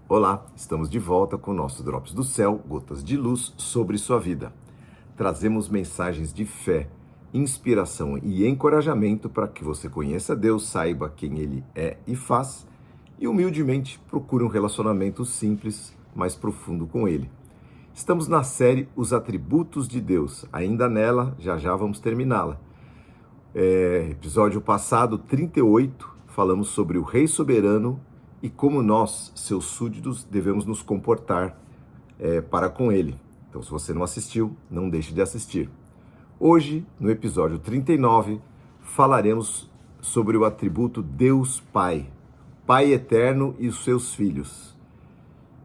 Olá, estamos de volta com o nosso Drops do Céu, gotas de luz sobre sua vida. Trazemos mensagens de fé, inspiração e encorajamento para que você conheça Deus, saiba quem Ele é e faz, e humildemente procure um relacionamento simples, mais profundo com Ele. Estamos na série Os Atributos de Deus, ainda nela, já vamos terminá-la. Episódio passado, 38, falamos sobre o Rei Soberano e como nós, seus súditos, devemos nos comportar para com ele. Então, se você não assistiu, não deixe de assistir. Hoje, no episódio 39, falaremos sobre o atributo Deus Pai, Pai eterno e os seus filhos.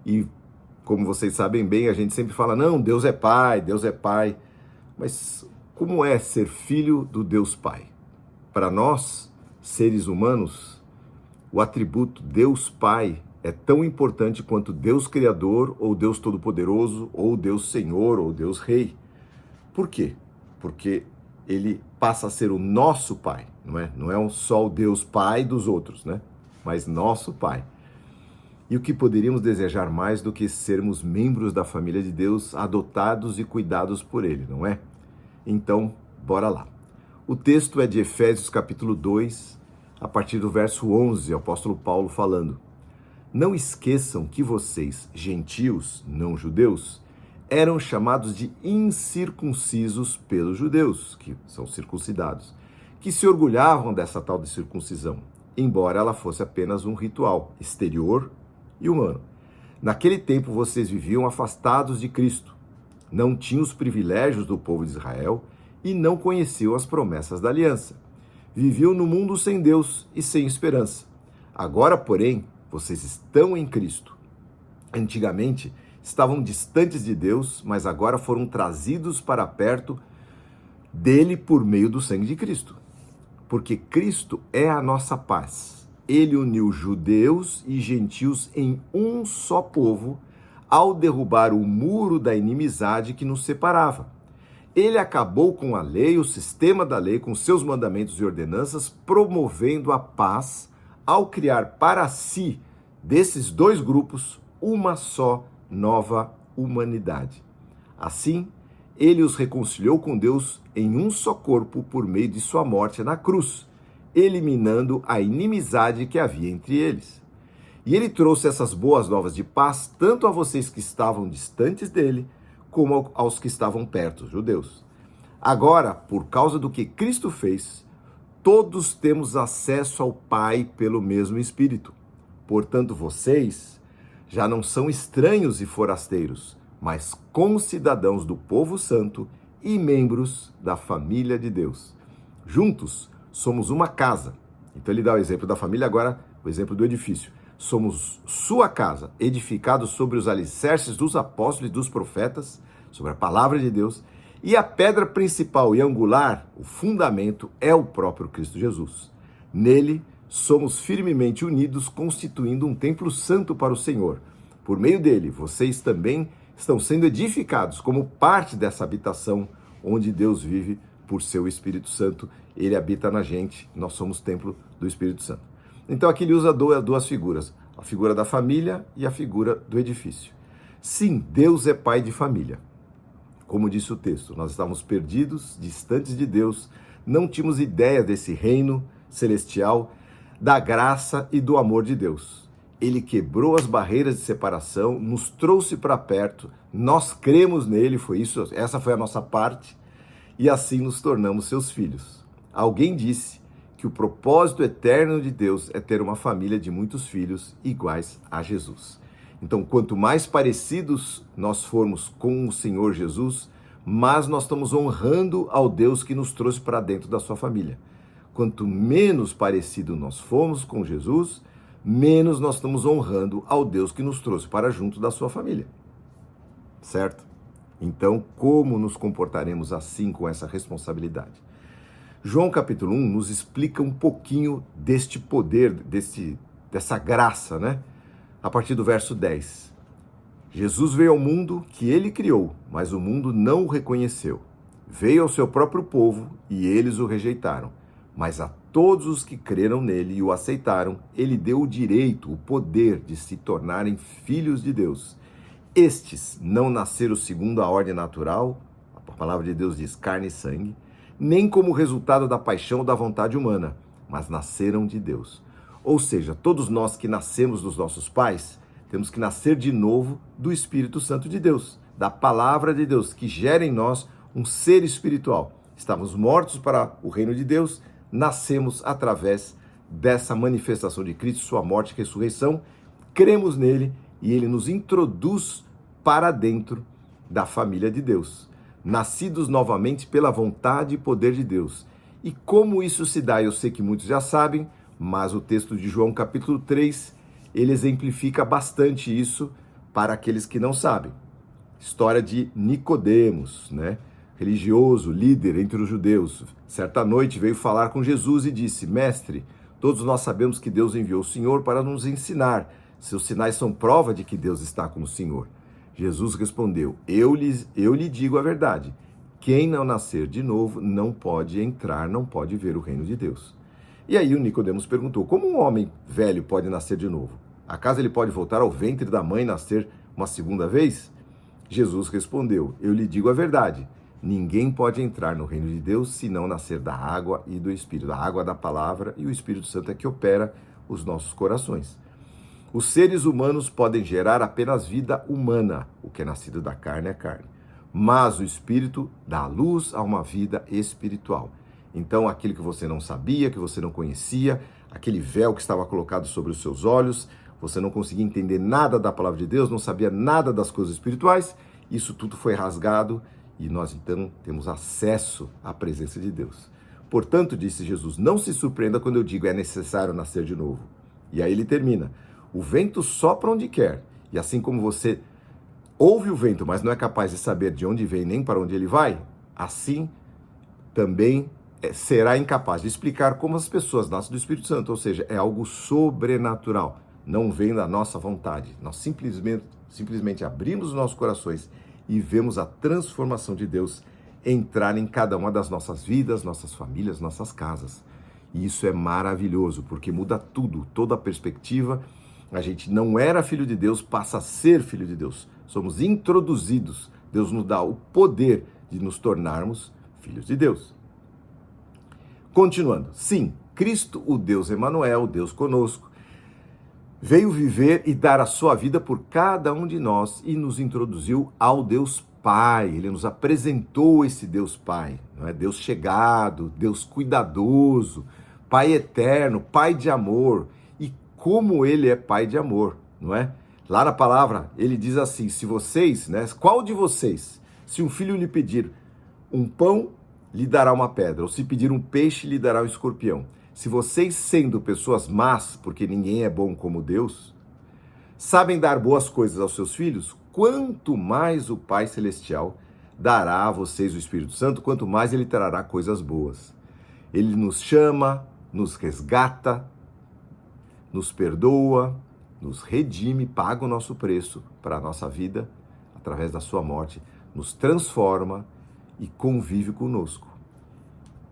E, como vocês sabem bem, a gente sempre fala, não, Deus é Pai, mas como é ser filho do Deus Pai? Para nós, seres humanos, o atributo Deus Pai é tão importante quanto Deus Criador, ou Deus Todo-Poderoso, ou Deus Senhor, ou Deus Rei. Por quê? Porque ele passa a ser o nosso Pai, não é? Não é só o Deus Pai dos outros, né? Mas nosso Pai. E o que poderíamos desejar mais do que sermos membros da família de Deus, adotados e cuidados por Ele, não é? Então, bora lá. O texto é de Efésios capítulo 2, a partir do verso 11, o apóstolo Paulo falando: Não esqueçam que vocês, gentios, não judeus, eram chamados de incircuncisos pelos judeus, que são circuncidados, que se orgulhavam dessa tal de circuncisão, embora ela fosse apenas um ritual exterior e humano. Naquele tempo vocês viviam afastados de Cristo, não tinham os privilégios do povo de Israel e não conheciam as promessas da aliança. Viviam no mundo sem Deus e sem esperança. Agora, porém, vocês estão em Cristo. Antigamente, estavam distantes de Deus, mas agora foram trazidos para perto dele por meio do sangue de Cristo. Porque Cristo é a nossa paz. Ele uniu judeus e gentios em um só povo ao derrubar o muro da inimizade que nos separava. Ele acabou com a lei, o sistema da lei, com seus mandamentos e ordenanças, promovendo a paz ao criar para si, desses dois grupos, uma só nova humanidade. Assim, ele os reconciliou com Deus em um só corpo por meio de sua morte na cruz, eliminando a inimizade que havia entre eles. E ele trouxe essas boas novas de paz tanto a vocês que estavam distantes dele, como aos que estavam perto, os judeus. Agora, por causa do que Cristo fez, todos temos acesso ao Pai pelo mesmo Espírito. Portanto, vocês já não são estranhos e forasteiros, mas concidadãos do povo santo e membros da família de Deus. Juntos, somos uma casa. Então ele dá o exemplo da família, agora o exemplo do edifício. Somos sua casa, edificados sobre os alicerces dos apóstolos e dos profetas, sobre a palavra de Deus, e a pedra principal e angular, o fundamento, é o próprio Cristo Jesus. Nele, somos firmemente unidos, constituindo um templo santo para o Senhor. Por meio dele, vocês também estão sendo edificados como parte dessa habitação onde Deus vive por seu Espírito Santo. Ele habita na gente, nós somos templo do Espírito Santo. Então aqui ele usa duas figuras, a figura da família e a figura do edifício. Sim, Deus é pai de família. Como disse o texto, nós estávamos perdidos, distantes de Deus, não tínhamos ideia desse reino celestial, da graça e do amor de Deus. Ele quebrou as barreiras de separação, nos trouxe para perto, nós cremos nele, essa foi a nossa parte, e assim nos tornamos seus filhos. Alguém disse que o propósito eterno de Deus é ter uma família de muitos filhos iguais a Jesus. Então, quanto mais parecidos nós formos com o Senhor Jesus, mais nós estamos honrando ao Deus que nos trouxe para dentro da sua família. Quanto menos parecido nós formos com Jesus, menos nós estamos honrando ao Deus que nos trouxe para junto da sua família. Certo? Então, como nos comportaremos assim com essa responsabilidade? João capítulo 1 nos explica um pouquinho deste poder, dessa graça, né? A partir do verso 10. Jesus veio ao mundo que ele criou, mas o mundo não o reconheceu. Veio ao seu próprio povo e eles o rejeitaram. Mas a todos os que creram nele e o aceitaram, ele deu o direito, o poder de se tornarem filhos de Deus. Estes não nasceram segundo a ordem natural, a palavra de Deus diz carne e sangue, nem como resultado da paixão ou da vontade humana, mas nasceram de Deus. Ou seja, todos nós que nascemos dos nossos pais, temos que nascer de novo do Espírito Santo de Deus, da palavra de Deus, que gera em nós um ser espiritual. Estávamos mortos para o reino de Deus, nascemos através dessa manifestação de Cristo, sua morte e ressurreição, cremos nele e ele nos introduz para dentro da família de Deus, nascidos novamente pela vontade e poder de Deus. E como isso se dá, eu sei que muitos já sabem, mas o texto de João capítulo 3, ele exemplifica bastante isso para aqueles que não sabem. História de Nicodemos, né? Religioso, líder entre os judeus. Certa noite veio falar com Jesus e disse: Mestre, todos nós sabemos que Deus enviou o Senhor para nos ensinar. Seus sinais são prova de que Deus está com o Senhor. Jesus respondeu: Eu lhe digo a verdade. Quem não nascer de novo não pode entrar, não pode ver o reino de Deus. E aí o Nicodemos perguntou: como um homem velho pode nascer de novo? Acaso ele pode voltar ao ventre da mãe e nascer uma segunda vez? Jesus respondeu: Eu lhe digo a verdade. Ninguém pode entrar no reino de Deus se não nascer da água e do Espírito. A água da palavra e o Espírito Santo é que opera os nossos corações. Os seres humanos podem gerar apenas vida humana. O que é nascido da carne é carne. Mas o Espírito dá luz a uma vida espiritual. Então, aquilo que você não sabia, que você não conhecia, aquele véu que estava colocado sobre os seus olhos, você não conseguia entender nada da palavra de Deus, não sabia nada das coisas espirituais, isso tudo foi rasgado e nós então temos acesso à presença de Deus. Portanto, disse Jesus, não se surpreenda quando eu digo é necessário nascer de novo. E aí ele termina: o vento sopra onde quer, e assim como você ouve o vento, mas não é capaz de saber de onde vem nem para onde ele vai, assim também será incapaz de explicar como as pessoas nascem do Espírito Santo, ou seja, é algo sobrenatural, não vem da nossa vontade. Nós simplesmente abrimos os nossos corações e vemos a transformação de Deus entrar em cada uma das nossas vidas, nossas famílias, nossas casas. E isso é maravilhoso, porque muda tudo, toda a perspectiva. A gente não era filho de Deus, passa a ser filho de Deus. Somos introduzidos. Deus nos dá o poder de nos tornarmos filhos de Deus. Continuando, sim, Cristo, o Deus Emanuel, Deus conosco, veio viver e dar a sua vida por cada um de nós e nos introduziu ao Deus Pai. Ele nos apresentou esse Deus Pai, não é? Deus chegado, Deus cuidadoso, Pai eterno, Pai de amor. E como Ele é Pai de amor, não é? Lá na palavra, Ele diz assim, se vocês, né? Qual de vocês, se um filho lhe pedir um pão, lhe dará uma pedra, ou se pedir um peixe, lhe dará um escorpião? Se vocês, sendo pessoas más, porque ninguém é bom como Deus, sabem dar boas coisas aos seus filhos, quanto mais o Pai Celestial dará a vocês o Espírito Santo, quanto mais Ele trará coisas boas. Ele nos chama, nos resgata, nos perdoa, nos redime, paga o nosso preço para a nossa vida, através da sua morte, nos transforma e convive conosco.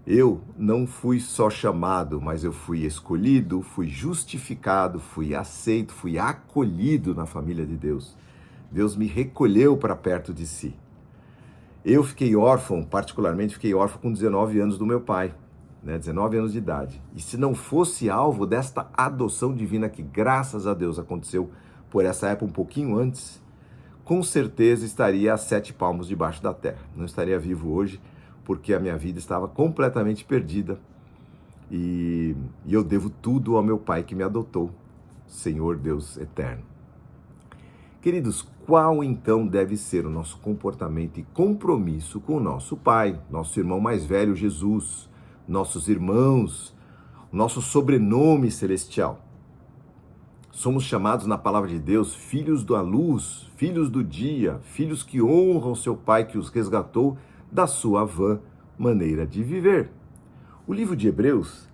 Eu não fui só chamado, mas eu fui escolhido, fui justificado, fui aceito, fui acolhido na família de Deus. Deus me recolheu para perto de si. Eu fiquei órfão, particularmente fiquei órfão com 19 anos do meu pai, 19 anos de idade. E se não fosse alvo desta adoção divina que, graças a Deus, aconteceu por essa época um pouquinho antes, com certeza estaria a 7 palmos debaixo da terra. Não estaria vivo hoje, porque a minha vida estava completamente perdida e eu devo tudo ao meu Pai que me adotou, Senhor Deus eterno. Queridos, qual então deve ser o nosso comportamento e compromisso com o nosso Pai, nosso irmão mais velho, Jesus, nossos irmãos, nosso sobrenome celestial? Somos chamados na palavra de Deus filhos da luz, filhos do dia, filhos que honram seu Pai que os resgatou da sua vã maneira de viver. O livro de Hebreus,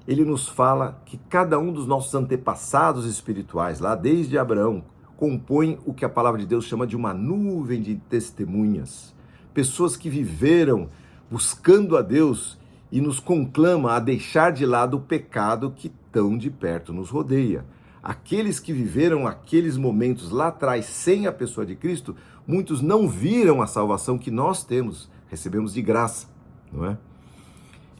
ele nos fala que cada um dos nossos antepassados espirituais, lá desde Abraão, compõe o que a palavra de Deus chama de uma nuvem de testemunhas. Pessoas que viveram buscando a Deus e nos conclama a deixar de lado o pecado que tão de perto nos rodeia. Aqueles que viveram aqueles momentos lá atrás sem a pessoa de Cristo, muitos não viram a salvação que nós recebemos de graça, não é?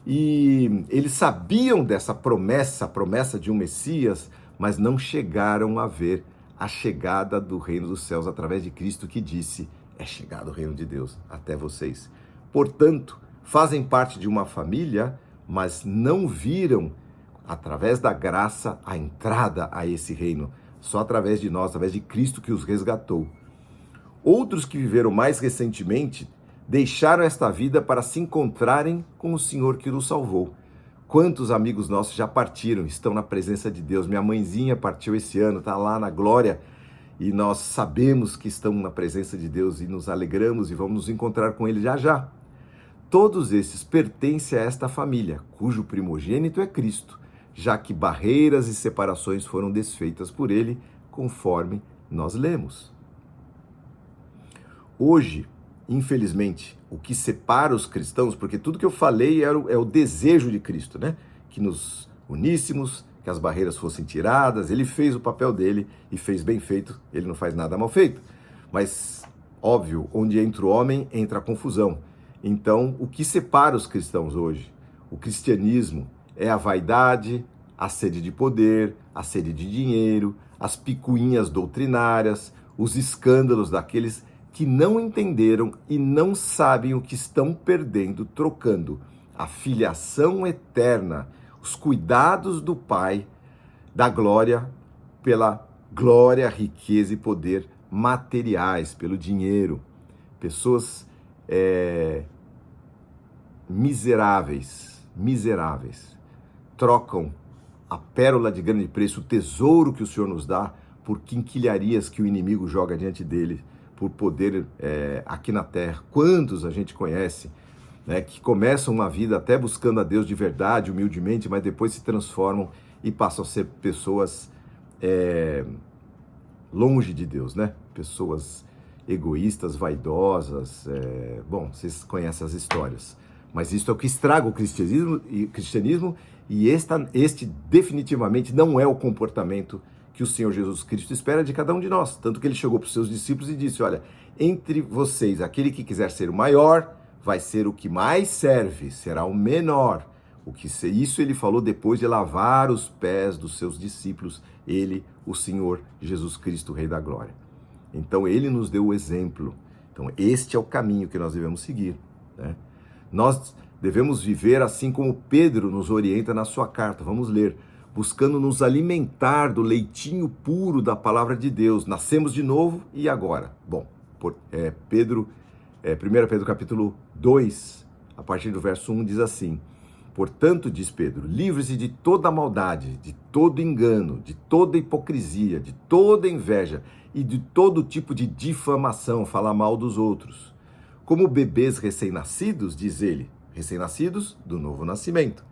E eles sabiam dessa promessa, a promessa de um Messias, mas não chegaram a ver a chegada do reino dos céus através de Cristo, que disse: é chegado o reino de Deus até vocês. Portanto, fazem parte de uma família, mas não viram, através da graça, a entrada a esse reino. Só através de nós, através de Cristo que os resgatou. Outros que viveram mais recentemente deixaram esta vida para se encontrarem com o Senhor que nos salvou. Quantos amigos nossos já partiram, estão na presença de Deus? Minha mãezinha partiu esse ano, está lá na glória, e nós sabemos que estamos na presença de Deus e nos alegramos e vamos nos encontrar com Ele já já. Todos esses pertencem a esta família, cujo primogênito é Cristo, já que barreiras e separações foram desfeitas por Ele, conforme nós lemos. Hoje, infelizmente, o que separa os cristãos, porque tudo que eu falei é o desejo de Cristo, né? Que nos uníssemos, que as barreiras fossem tiradas. Ele fez o papel dele e fez bem feito, ele não faz nada mal feito. Mas, óbvio, onde entra o homem, entra a confusão. Então, o que separa os cristãos hoje? O cristianismo é a vaidade, a sede de poder, a sede de dinheiro, as picuinhas doutrinárias, os escândalos daqueles que não entenderam e não sabem o que estão perdendo, trocando a filiação eterna, os cuidados do Pai, da glória, pela glória, riqueza e poder materiais, pelo dinheiro. Pessoas miseráveis, trocam a pérola de grande preço, o tesouro que o Senhor nos dá, por quinquilharias que o inimigo joga diante dele, por poder aqui na terra. Quantos a gente conhece, né, que começam uma vida até buscando a Deus de verdade, humildemente, mas depois se transformam e passam a ser pessoas longe de Deus, né? Pessoas egoístas, vaidosas. Bom, vocês conhecem as histórias. Mas isso é o que estraga o cristianismo e este definitivamente não é o comportamento que o Senhor Jesus Cristo espera de cada um de nós. Tanto que ele chegou para os seus discípulos e disse: olha, entre vocês, aquele que quiser ser o maior, vai ser o que mais serve, será o menor. Isso ele falou depois de lavar os pés dos seus discípulos, ele, o Senhor Jesus Cristo, Rei da Glória. Então ele nos deu o exemplo. Então este é o caminho que nós devemos seguir, né? Nós devemos viver assim como Pedro nos orienta na sua carta. Vamos ler. Buscando nos alimentar do leitinho puro da palavra de Deus. Nascemos de novo e agora? Bom, 1 Pedro capítulo 2, a partir do verso 1, diz assim: portanto, diz Pedro, livre-se de toda maldade, de todo engano, de toda hipocrisia, de toda inveja e de todo tipo de difamação, falar mal dos outros. Como bebês recém-nascidos, diz ele, recém-nascidos do novo nascimento,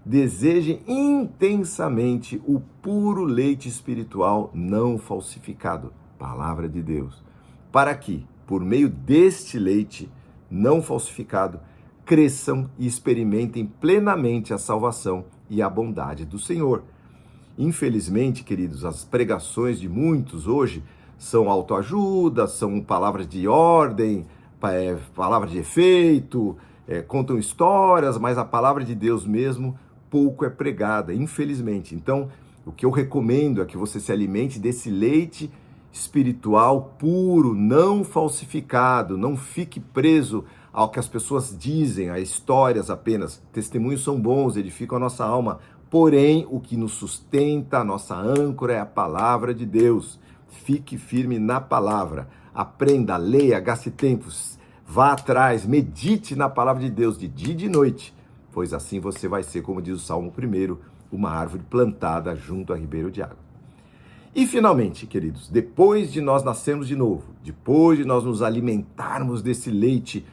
desejem intensamente o puro leite espiritual não falsificado, palavra de Deus, para que, por meio deste leite não falsificado, cresçam e experimentem plenamente a salvação e a bondade do Senhor. Infelizmente, queridos, as pregações de muitos hoje são autoajuda, são palavras de ordem, palavras de efeito, contam histórias, mas a palavra de Deus mesmo pouco é pregada, infelizmente. Então, o que eu recomendo é que você se alimente desse leite espiritual puro, não falsificado, não fique preso ao que as pessoas dizem, a histórias apenas. Testemunhos são bons, edificam a nossa alma, porém, o que nos sustenta, a nossa âncora, é a palavra de Deus. Fique firme na palavra, aprenda, leia, gaste tempo, vá atrás, medite na palavra de Deus de dia e de noite, pois assim você vai ser, como diz o Salmo 1, uma árvore plantada junto a ribeiro de água. E finalmente, queridos, depois de nós nascermos de novo, depois de nós nos alimentarmos desse leite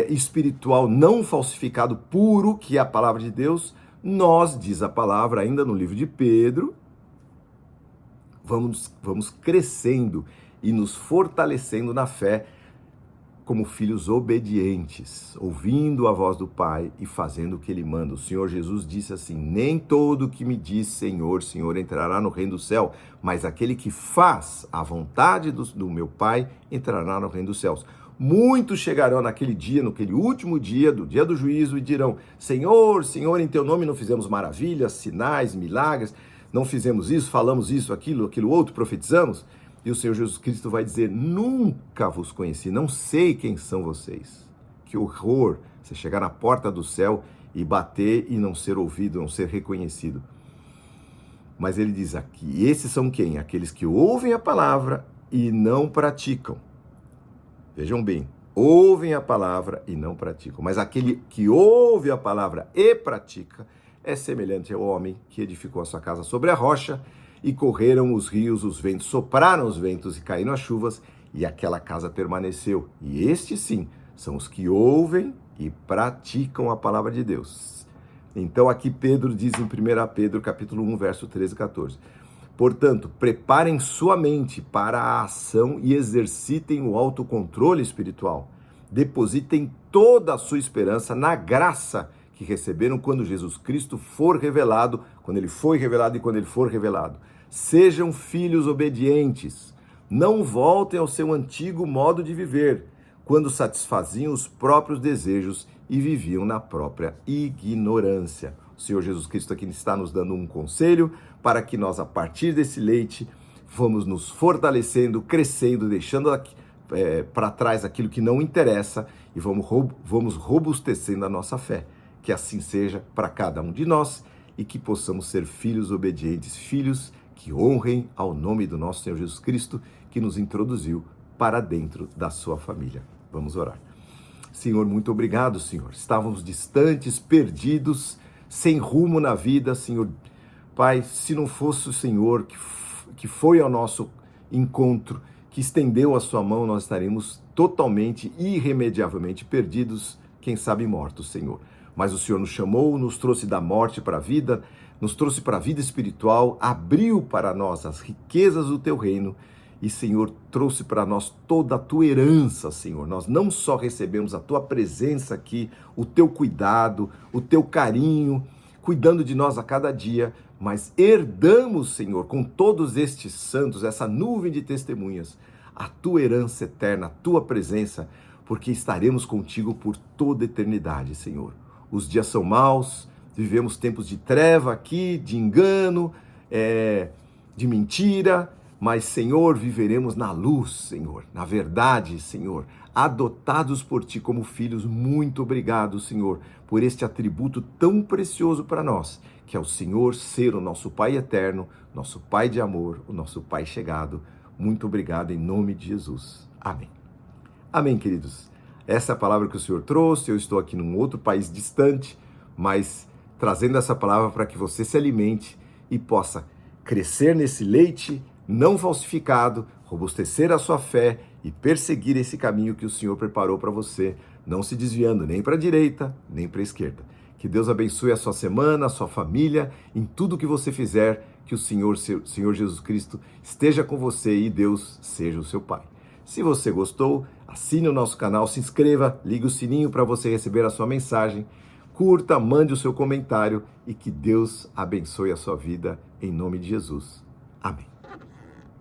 espiritual não falsificado, puro, que é a palavra de Deus, nós, diz a palavra ainda no livro de Pedro, vamos crescendo e nos fortalecendo na fé, como filhos obedientes, ouvindo a voz do Pai e fazendo o que Ele manda. O Senhor Jesus disse assim: nem todo que me diz Senhor, Senhor entrará no reino do céu, mas aquele que faz a vontade do meu Pai entrará no reino dos céus. Muitos chegarão naquele dia, naquele último dia, do dia do juízo, e dirão: Senhor, Senhor, em teu nome não fizemos maravilhas, sinais, milagres, não fizemos isso, falamos isso, aquilo outro, profetizamos? E o Senhor Jesus Cristo vai dizer: nunca vos conheci, não sei quem são vocês. Que horror você chegar na porta do céu e bater e não ser ouvido, não ser reconhecido. Mas ele diz aqui: esses são quem? Aqueles que ouvem a palavra e não praticam. Vejam bem, ouvem a palavra e não praticam. Mas aquele que ouve a palavra e pratica é semelhante ao homem que edificou a sua casa sobre a rocha, e correram os rios, os ventos, sopraram os ventos e caíram as chuvas, e aquela casa permaneceu. E estes sim são os que ouvem e praticam a palavra de Deus. Então aqui Pedro diz em 1 Pedro capítulo 1, verso 13 e 14. Portanto, preparem sua mente para a ação e exercitem o autocontrole espiritual. Depositem toda a sua esperança na graça que receberam quando Jesus Cristo for revelado, quando ele foi revelado e quando ele for revelado. Sejam filhos obedientes. Não voltem ao seu antigo modo de viver, quando satisfaziam os próprios desejos e viviam na própria ignorância. O Senhor Jesus Cristo aqui está nos dando um conselho para que nós, a partir desse leite, vamos nos fortalecendo, crescendo, deixando para trás aquilo que não interessa e vamos robustecendo a nossa fé. Que assim seja para cada um de nós e que possamos ser filhos obedientes, filhos que honrem ao nome do nosso Senhor Jesus Cristo, que nos introduziu para dentro da sua família. Vamos orar. Senhor, muito obrigado, Senhor. Estávamos distantes, perdidos, sem rumo na vida, Senhor. Pai, se não fosse o Senhor que foi ao nosso encontro, que estendeu a sua mão, nós estaríamos totalmente, irremediavelmente perdidos, quem sabe mortos, Senhor. Mas o Senhor nos chamou, nos trouxe da morte para a vida, nos trouxe para a vida espiritual, abriu para nós as riquezas do teu reino e, Senhor, trouxe para nós toda a tua herança, Senhor. Nós não só recebemos a tua presença aqui, o teu cuidado, o teu carinho, cuidando de nós a cada dia, mas herdamos, Senhor, com todos estes santos, essa nuvem de testemunhas, a tua herança eterna, a tua presença, porque estaremos contigo por toda a eternidade, Senhor. Os dias são maus, vivemos tempos de treva aqui, de engano, de mentira, mas, Senhor, viveremos na luz, Senhor, na verdade, Senhor, adotados por Ti como filhos. Muito obrigado, Senhor, por este atributo tão precioso para nós, que é o Senhor ser o nosso Pai eterno, nosso Pai de amor, o nosso Pai chegado. Muito obrigado em nome de Jesus. Amém. Amém, queridos. Essa é a palavra que o Senhor trouxe. Eu estou aqui num outro país distante, mas trazendo essa palavra para que você se alimente e possa crescer nesse leite não falsificado, robustecer a sua fé e perseguir esse caminho que o Senhor preparou para você, não se desviando nem para a direita, nem para a esquerda. Que Deus abençoe a sua semana, a sua família, em tudo que você fizer, que o Senhor Jesus Cristo esteja com você e Deus seja o seu Pai. Se você gostou, assine o nosso canal, se inscreva, ligue o sininho para você receber a sua mensagem, curta, mande o seu comentário e que Deus abençoe a sua vida em nome de Jesus. Amém.